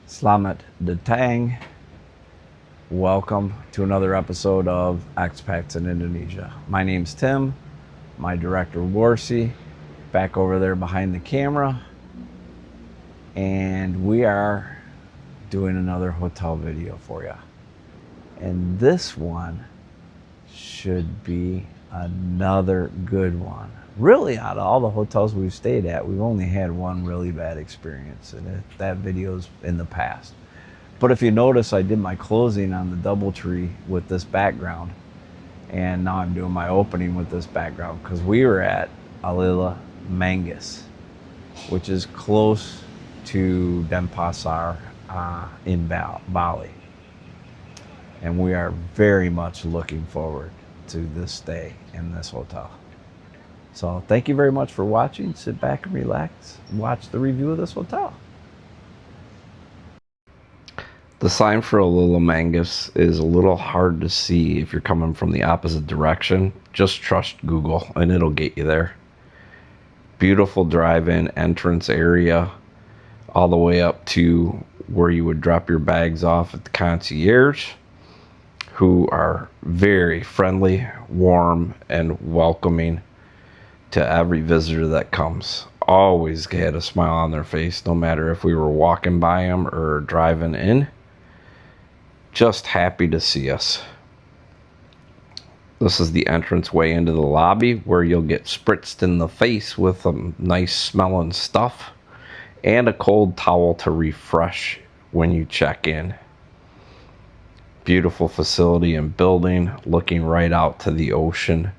Selamat datang. Welcome to another episode of Expats in Indonesia. My name's Tim, my director Warsi, back over there behind the camera. And we are doing another hotel video for you. And this one should be another good one. Really, out of all the hotels we've stayed at, we've only had one really bad experience, and that video's in the past. But if you notice, I did my closing on the DoubleTree with this background, and now I'm doing my opening with this background because we were at Alila Manggis, which is close to Denpasar in Bali. And we are very much looking forward to this stay in this hotel. So thank you very much for watching. Sit back and relax. Watch the review of this hotel. The sign for Alila Manggis is a little hard to see if you're coming from the opposite direction. Just trust Google and it'll get you there. Beautiful drive-in entrance area all the way up to where you would drop your bags off at the concierge, who are very friendly, warm, and welcoming to every visitor that comes. Always had a smile on their face, no matter if we were walking by them or driving in. Just happy to see us. This is the entrance way into the lobby, where you'll get spritzed in the face with some nice smelling stuff and a cold towel to refresh when you check in. Beautiful facility and building, looking right out to the ocean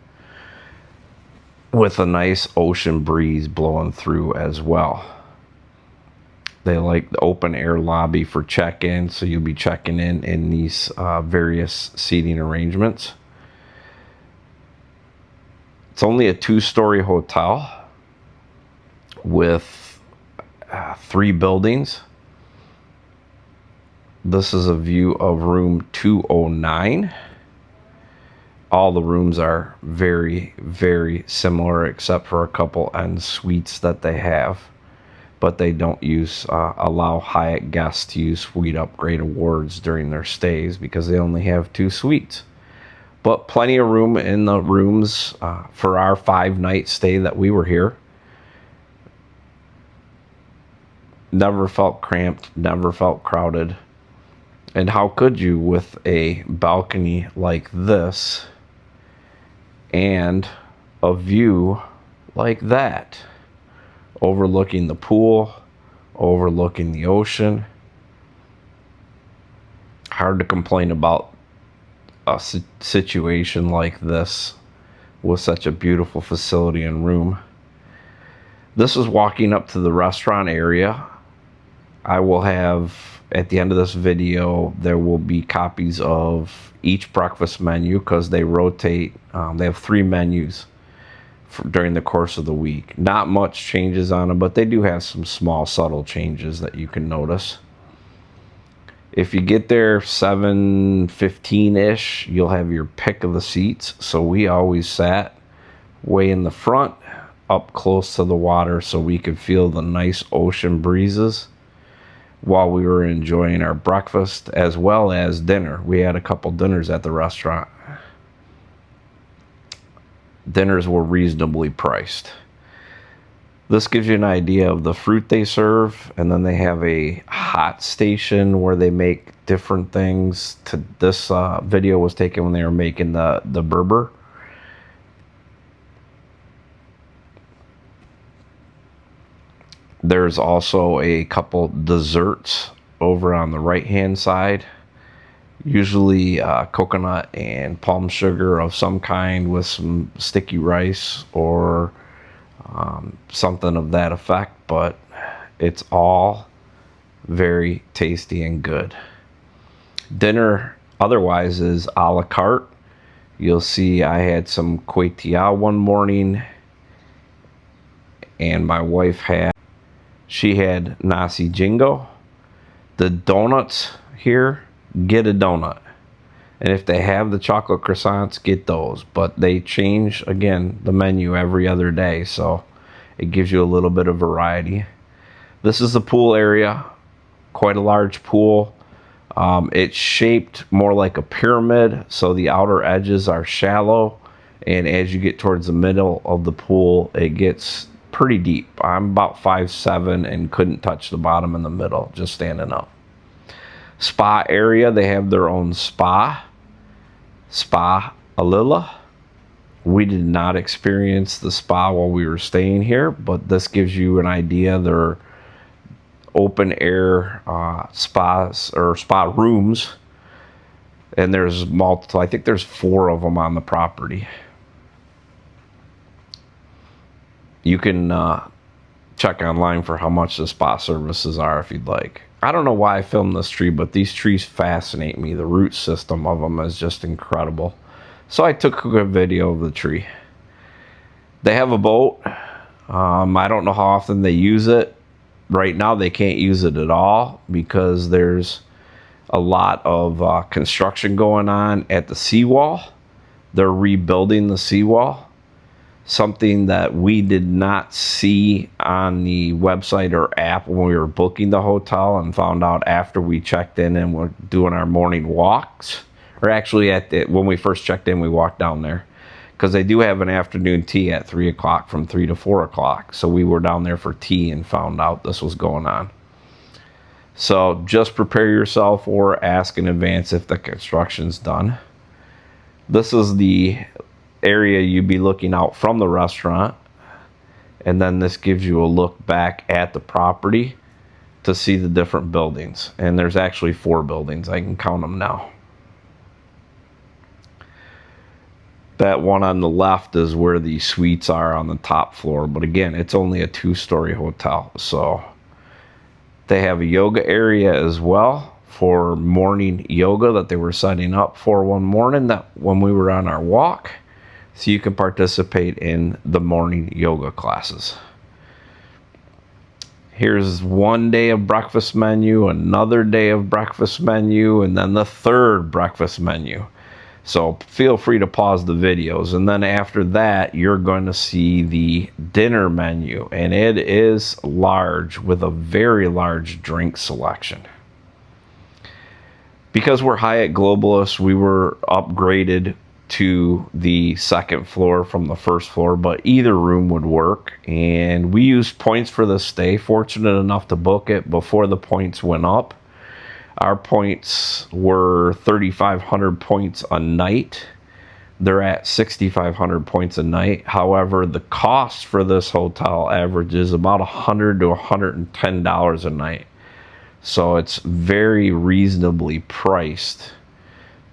with a nice ocean breeze blowing through as well. They like the open air lobby for check-in, so you'll be checking in these various seating arrangements. It's only a 2-story hotel with 3 buildings. This is a view of room 209. All the rooms are very, very similar except for a couple en suites that they have. But they don't allow Hyatt guests to use suite upgrade awards during their stays because they only have 2 suites. But plenty of room in the rooms for our 5-night stay that we were here. Never felt cramped, never felt crowded. And how could you with a balcony like this and a view like that? Overlooking the pool, overlooking the ocean. Hard to complain about a situation like this with such a beautiful facility and room. This is walking up to the restaurant area. I will have, at the end of this video, there will be copies of each breakfast menu because they rotate. They have 3 menus during the course of the week. Not much changes on them, but they do have some small subtle changes that you can notice. If you get there 7:15-ish, you'll have your pick of the seats. So we always sat way in the front, up close to the water, so we could feel the nice ocean breezes while we were enjoying our breakfast as well as dinner. We had a couple dinners at the restaurant. Dinners were reasonably priced. This gives you an idea of the fruit they serve, and then they have a hot station where they make different things. This video was taken when they were making the Berber. There's also a couple desserts over on the right hand side, usually coconut and palm sugar of some kind with some sticky rice or something of that effect, but it's all very tasty and good. Dinner otherwise is a la carte. You'll see I had some kway teow one morning, and my wife had nasi jingo. The donuts here, get a donut. And if they have the chocolate croissants, get those. But they change, again, the menu every other day, so it gives you a little bit of variety. This is the pool area. quite a large pool. It's shaped more like a pyramid, so the outer edges are shallow, and as you get towards the middle of the pool, it gets pretty deep. I'm about 5'7" and couldn't touch the bottom in the middle, just standing up. Spa area, they have their own spa Alila. We did not experience the spa while we were staying here, but this gives you an idea. They're open air spas or spa rooms, and there's multiple. I think there's 4 of them on the property. You can check online for how much the spa services are if you'd like. I don't know why I filmed this tree, but these trees fascinate me. The root system of them is just incredible. So I took a good video of the tree. They have a boat. I don't know how often they use it. Right now they can't use it at all because there's a lot of construction going on at the seawall. They're rebuilding the seawall. Something that we did not see on the website or app when we were booking the hotel, and found out after we checked in and were doing our morning walks. Or actually, when we first checked in, we walked down there, because they do have an afternoon tea at 3 o'clock from 3 to 4 o'clock. So we were down there for tea and found out this was going on. So just prepare yourself, or ask in advance if the construction's done. This is the area you'd be looking out from the restaurant, and then this gives you a look back at the property to see the different buildings. And there's actually 4 buildings. I can count them now. That one on the left is where the suites are on the top floor, but again, it's only a 2-story hotel. So they have a yoga area as well for morning yoga that they were setting up for one morning that when we were on our walk, so you can participate in the morning yoga classes. Here's one day of breakfast menu, another day of breakfast menu, and then the 3rd breakfast menu. So feel free to pause the videos, and then after that you're going to see the dinner menu, and it is large with a very large drink selection. Because we're Hyatt Globalists, we were upgraded to the 2nd floor from the 1st floor, but either room would work, and we used points for the stay. Fortunate enough to book it before the points went up. Our points were 3,500 points a night. They're at 6,500 points a night. However, the cost for this hotel averages about $100 to $110 a night. So it's very reasonably priced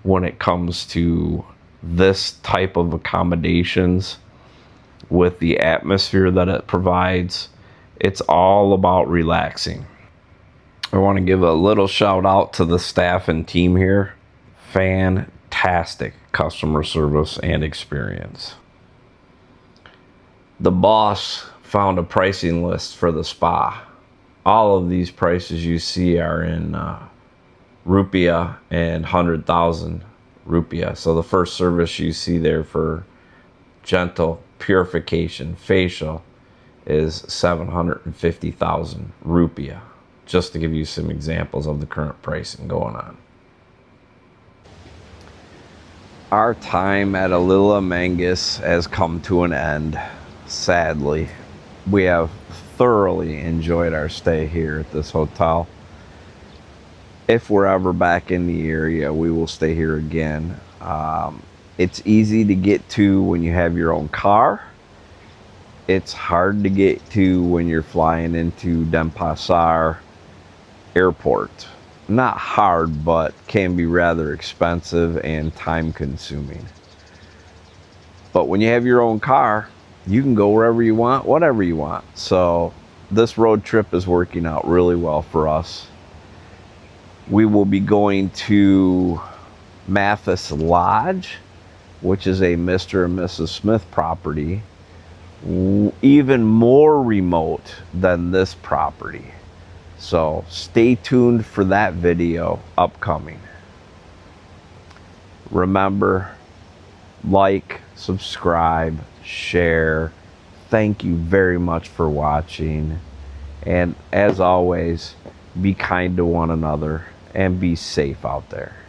when it comes to this type of accommodations with the atmosphere that it provides. It's all about relaxing. I want to give a little shout out to the staff and team here. Fantastic customer service and experience. The boss found a pricing list for the spa. All of these prices you see are in rupiah and 100,000 rupiah. So the first service you see there for gentle purification facial is 750,000 rupiah. Just to give you some examples of the current pricing going on. Our time at Alila Manggis has come to an end, sadly. We have thoroughly enjoyed our stay here at this hotel. If we're ever back in the area, we will stay here again. It's easy to get to when you have your own car. It's hard to get to when you're flying into Denpasar Airport. Not hard, but can be rather expensive and time consuming. But when you have your own car, you can go wherever you want, whatever you want. So this road trip is working out really well for us. We will be going to Mathis Lodge, which is a Mr. and Mrs. Smith property, even more remote than this property. So stay tuned for that video upcoming. Remember, like, subscribe, share. Thank you very much for watching. And as always, be kind to one another, and be safe out there.